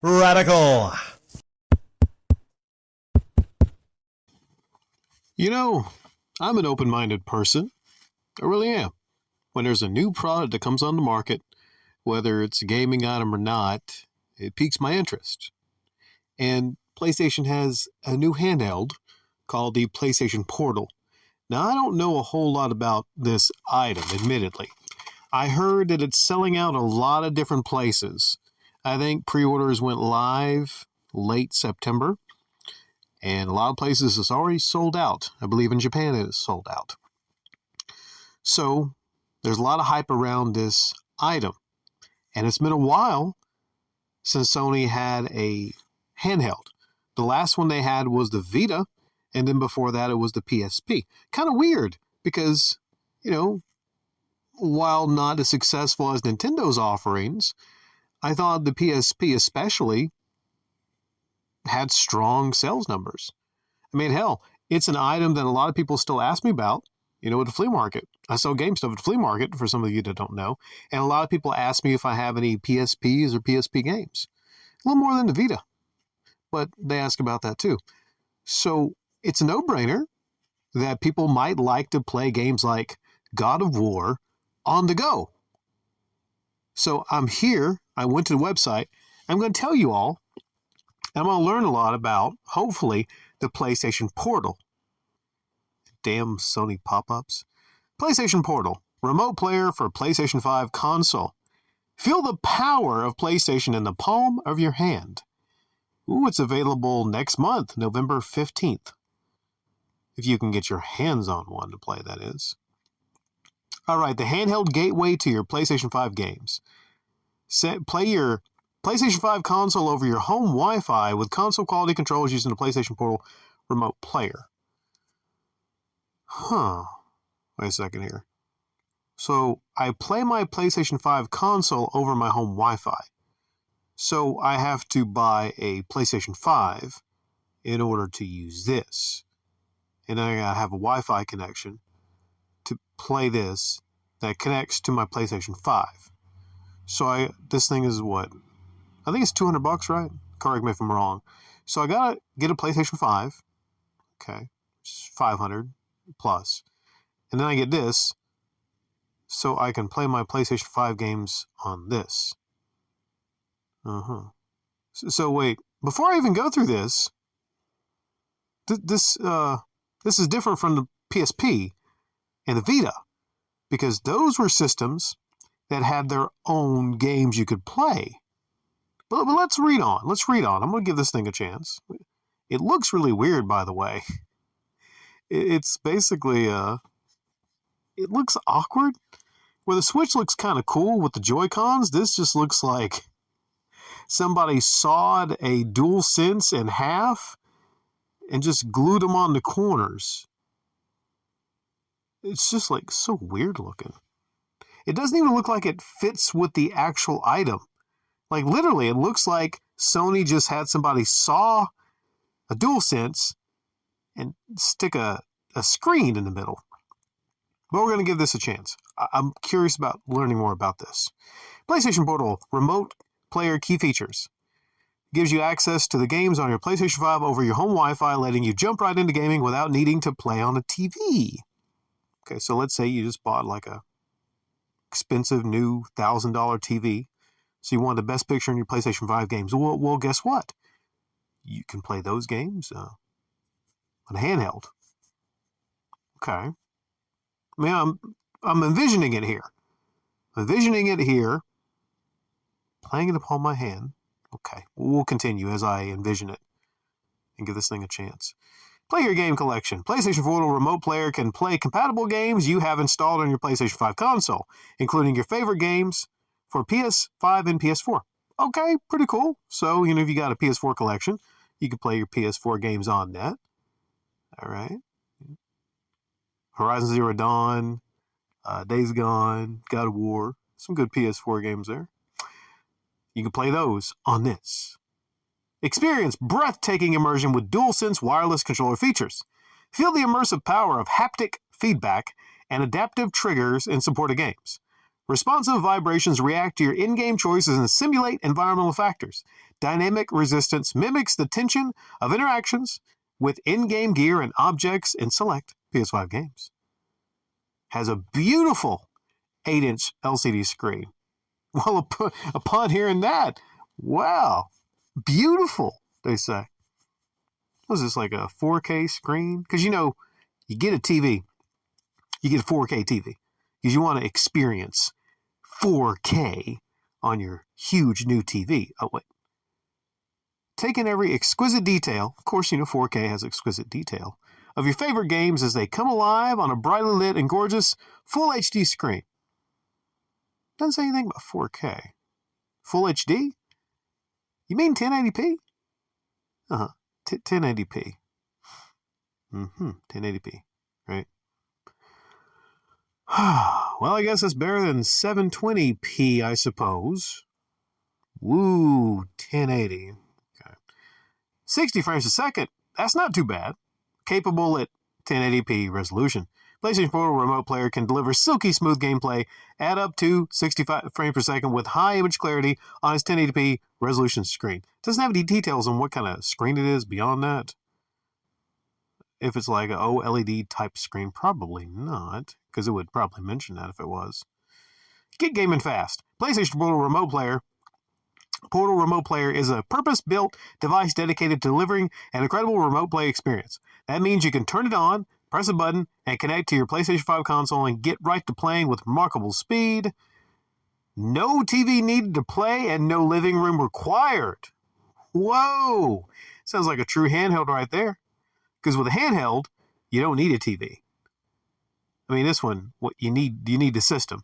Radical. You know, I'm an open-minded person. I really am. When there's a new product that comes on the market, whether it's a gaming item or not, it piques my interest. And PlayStation has a new handheld called the PlayStation Portal. Now, I don't know a whole lot about this item, admittedly. I heard that it's selling out a lot of different places. I think pre-orders went live late September, and a lot of places it's already sold out. I believe in Japan it is sold out. So there's a lot of hype around this item. And it's been a while since Sony had a handheld. The last one they had was the Vita, and then before that it was the PSP. Kind of weird because, while not as successful as Nintendo's offerings, I thought the PSP especially had strong sales numbers. I mean, hell, it's an item that a lot of people still ask me about, at the flea market. I sell game stuff at the flea market, for some of you that don't know. And a lot of people ask me if I have any PSPs or PSP games. A little more than the Vita, but they ask about that too. So it's a no-brainer that people might like to play games like God of War on the go. So I'm here. I went to the website. I'm going to tell you all. I'm going to learn a lot about, hopefully, the PlayStation Portal. Damn Sony pop-ups. PlayStation Portal. Remote player for PlayStation 5 console. Feel the power of PlayStation in the palm of your hand. Ooh, it's available next month, November 15th. If you can get your hands on one to play, that is. All right, the handheld gateway to your PlayStation 5 games. Play your PlayStation 5 console over your home Wi-Fi with console quality controls using the PlayStation Portal remote player. Wait a second here. So I play my PlayStation 5 console over my home Wi-Fi. So I have to buy a PlayStation 5 in order to use this. And then I gotta have a Wi-Fi connection to play this that connects to my PlayStation 5. So this thing is what? I think it's $200, right? Correct me if I'm wrong. So I gotta get a PlayStation 5. Okay. It's $500 plus. And then I get this so I can play my PlayStation 5 games on this. So wait, before I even go through this, this is different from the PSP and the Vita, because those were systems that had their own games you could play. But let's read on. I'm going to give this thing a chance. It looks really weird, by the way. It's basically, it looks awkward. Where the Switch looks kind of cool with the Joy-Cons, this just looks like somebody sawed a DualSense in half and just glued them on the corners. It's just like so weird looking. It doesn't even look like it fits with the actual item. Like literally, it looks like Sony just had somebody saw a DualSense and stick a screen in the middle. But we're going to give this a chance. I'm curious about learning more about this. PlayStation Portal remote player key features. Gives you access to the games on your PlayStation 5 over your home Wi-Fi, letting you jump right into gaming without needing to play on a TV. Okay, so let's say you just bought like a expensive new $1,000 TV. So you want the best picture in your PlayStation 5 games. Well, guess what? You can play those games on a handheld. Okay. I mean, I'm envisioning it here. Playing it upon my hand. Okay, we'll continue as I envision it and give this thing a chance. Play your game collection. PlayStation Portal Remote Player can play compatible games you have installed on your PlayStation 5 console, including your favorite games for PS5 and PS4. Okay, pretty cool. So, if you got a PS4 collection, you can play your PS4 games on that. All right. Horizon Zero Dawn, Days Gone, God of War. Some good PS4 games there. You can play those on this. Experience breathtaking immersion with DualSense wireless controller features. Feel the immersive power of haptic feedback and adaptive triggers in supported games. Responsive vibrations react to your in-game choices and simulate environmental factors. dynamic resistance mimics the tension of interactions with in-game gear and objects in select PS5 games. Has a beautiful 8-inch LCD screen. Well, upon hearing that, wow, beautiful, they say. Was this like a 4K screen? Because, you get a TV, you get a 4K TV, because you want to experience 4K on your huge new TV. Oh, wait. Taking every exquisite detail, of course, 4K has exquisite detail, of your favorite games as they come alive on a brightly lit and gorgeous full HD screen. Doesn't say anything about 4K. Full HD? You mean 1080p? 1080p. 1080p, right? Well, I guess that's better than 720p, I suppose. Woo, 1080. Okay. 60 frames a second. That's not too bad. Capable at 1080p resolution. PlayStation Portal Remote Player can deliver silky smooth gameplay at up to 65 frames per second with high image clarity on its 1080p resolution screen. Doesn't have any details on what kind of screen it is beyond that. If it's like an OLED type screen, probably not, because it would probably mention that if it was. Get gaming fast. PlayStation Portal Remote Player. Portal Remote Player is a purpose-built device dedicated to delivering an incredible remote play experience. That means you can turn it on, press a button, and connect to your PlayStation 5 console and get right to playing with remarkable speed. No TV needed to play and no living room required. Whoa! Sounds like a true handheld right there. Because with a handheld, you don't need a TV. I mean, this one, what you need the system.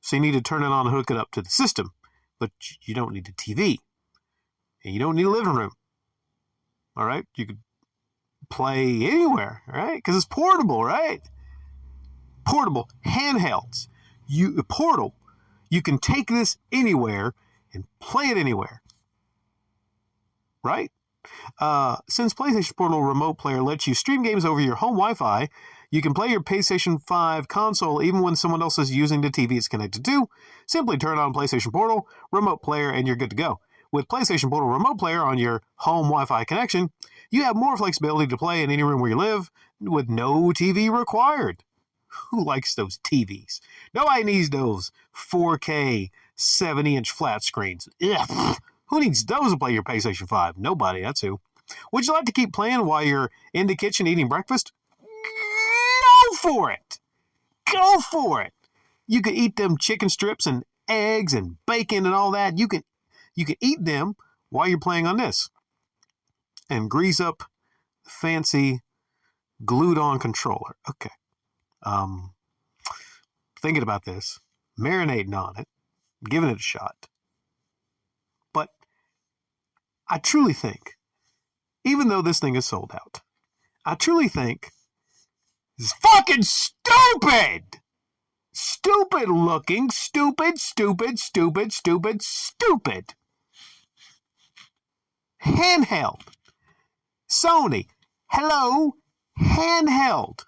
So you need to turn it on and hook it up to the system. But you don't need a TV. And you don't need a living room. All right? You could play anywhere, right? Because it's portable, right? Portable, handhelds. Portal. You can take this anywhere and play it anywhere. Right? Since PlayStation Portal Remote Player lets you stream games over your home Wi-Fi, you can play your PlayStation 5 console even when someone else is using the TV it's connected to. Simply turn on PlayStation Portal Remote Player and you're good to go. With PlayStation Portal Remote Player on your home Wi-Fi connection, you have more flexibility to play in any room where you live with no TV required. Who likes those TVs? Nobody needs those 4K 70-inch flat screens. Ugh. Who needs those to play your PlayStation 5? Nobody, that's who. Would you like to keep playing while you're in the kitchen eating breakfast? Go for it! Go for it! You can eat them chicken strips and eggs and bacon and all that. You can eat them while you're playing on this. And grease up the fancy glued-on controller. Okay. Thinking about this, marinating on it, giving it a shot. But I truly think, even though this thing is sold out, I truly think it's fucking stupid! Stupid looking, stupid. Handheld. Sony. Hello? Handheld.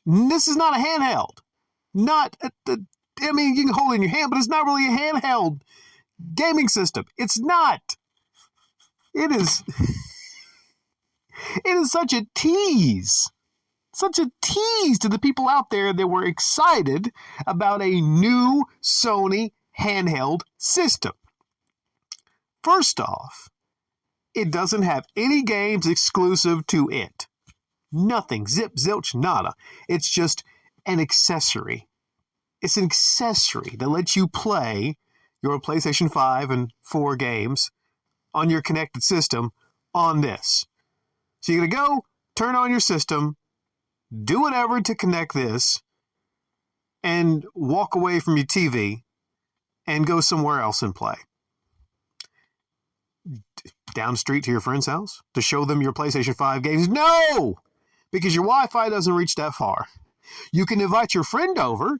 This is not a handheld. I mean, you can hold it in your hand, but it's not really a handheld gaming system. It's not. It is such a tease. Such a tease to the people out there that were excited about a new Sony handheld system. First off, it doesn't have any games exclusive to it. Nothing. Zip, zilch, nada. It's just an accessory. It's an accessory that lets you play your PlayStation 5 and 4 games on your connected system on this. So you're going to go, turn on your system, do whatever to connect this, and walk away from your TV and go somewhere else and play. Down the street to your friend's house to show them your PlayStation 5 games? No! Because your Wi-Fi doesn't reach that far. You can invite your friend over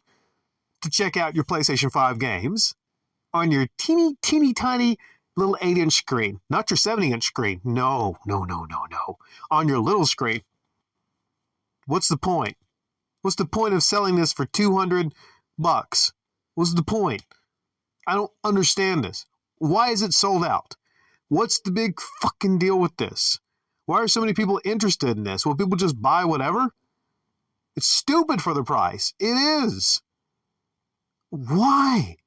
to check out your PlayStation 5 games on your teeny tiny little 8-inch screen. Not your 70-inch screen. No. On your little screen. What's the point? What's the point of selling this for $200? What's the point? I don't understand this. Why is it sold out? What's the big fucking deal with this? Why are so many people interested in this? Will people just buy whatever? It's stupid for the price. It is. Why?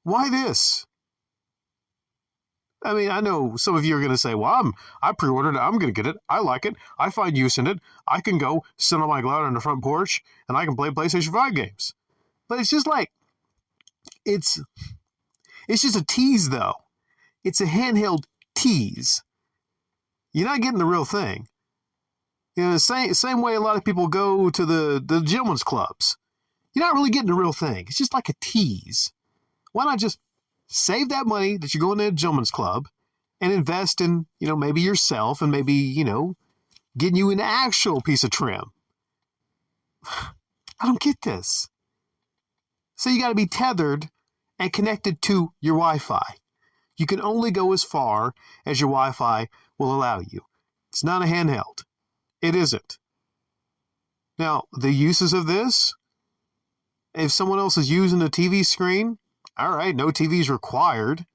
Why this? I mean, I know some of you are going to say, well, I pre-ordered it. I'm going to get it. I like it. I find use in it. I can go sit on my glider on the front porch and I can play PlayStation 5 games. But it's just like, it's just a tease, though. It's a handheld tease. You're not getting the real thing. You know, the same way a lot of people go to the gentlemen's clubs. You're not really getting the real thing. It's just like a tease. Why not just save that money that you're going to a gentleman's club and invest in, maybe yourself and maybe, getting you an actual piece of trim? I don't get this. So you got to be tethered and connected to your Wi-Fi. You can only go as far as your Wi-Fi will allow you. It's not a handheld. It isn't. Now, the uses of this, if someone else is using a TV screen, all right, no TV is required,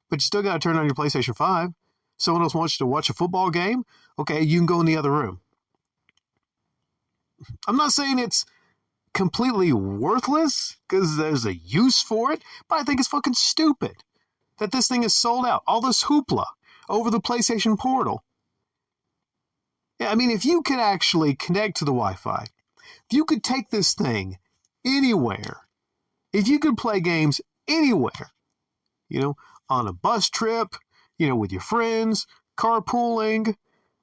but you still got to turn on your PlayStation 5. Someone else wants you to watch a football game, okay, you can go in the other room. I'm not saying it's completely worthless because there's a use for it, but I think it's fucking stupid that this thing is sold out. All this hoopla over the PlayStation Portal. Yeah, I mean, if you could actually connect to the Wi-Fi, if you could take this thing anywhere, if you could play games anywhere, on a bus trip, with your friends, carpooling,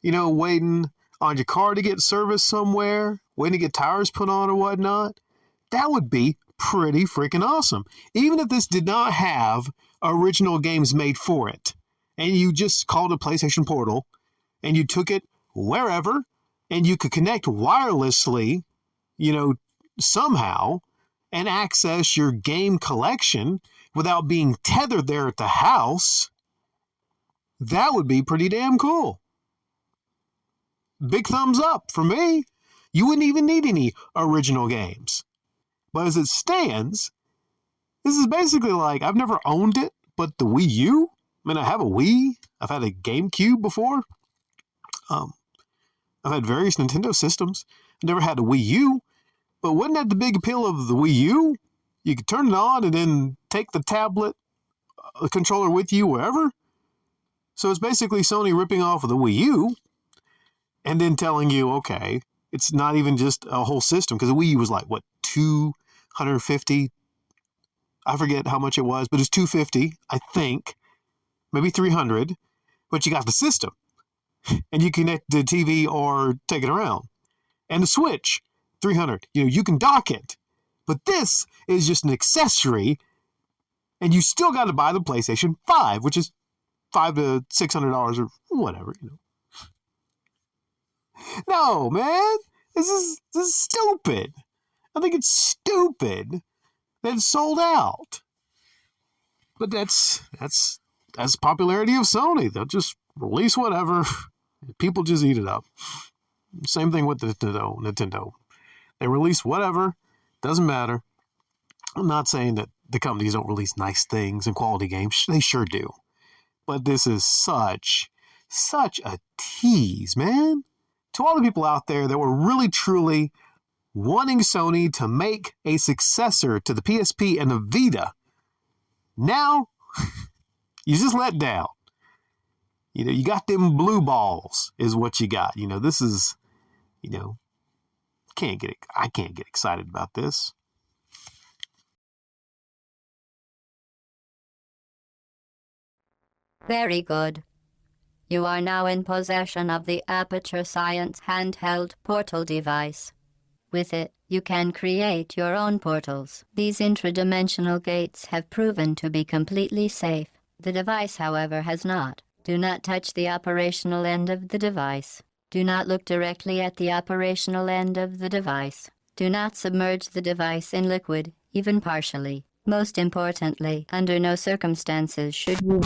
waiting on your car to get service somewhere, waiting to get tires put on or whatnot, that would be pretty freaking awesome. Even if this did not have original games made for it, and you just called it PlayStation Portal, and you took it wherever, and you could connect wirelessly, somehow, and access your game collection without being tethered there at the house, that would be pretty damn cool. Big thumbs up for me. You wouldn't even need any original games. But as it stands, this is basically like, I've never owned it, but the Wii U, I have a Wii. I've had a GameCube before. I've had various Nintendo systems. I've never had a Wii U. But wasn't that the big appeal of the Wii U? You could turn it on and then take the tablet controller with you wherever. So it's basically Sony ripping off of the Wii U and then telling you, okay, it's not even just a whole system, because the Wii U was like, what, $250? I forget how much it was, but it was $250, I think, maybe $300. But you got the system, and you connect the TV or take it around. And the Switch, $300. You can dock it. But this is just an accessory, and you still got to buy the PlayStation 5, which is $500 to $600 or whatever. No, man, this is stupid. I think it's stupid that it's sold out. But that's popularity of Sony. They'll just release whatever. People just eat it up. Same thing with the Nintendo. They release whatever. Doesn't matter. I'm not saying that the companies don't release nice things and quality games. They sure do. But this is such a tease, man. To all the people out there that were really, truly wanting Sony to make a successor to the PSP and the Vita, now you just let down. You got them blue balls is what you got. This is, I can't get excited about this. Very good. You are now in possession of the Aperture Science handheld portal device. With it, you can create your own portals. These intradimensional gates have proven to be completely safe. The device, however, has not. Do not touch the operational end of the device. Do not look directly at the operational end of the device. Do not submerge the device in liquid, even partially. Most importantly, under no circumstances should you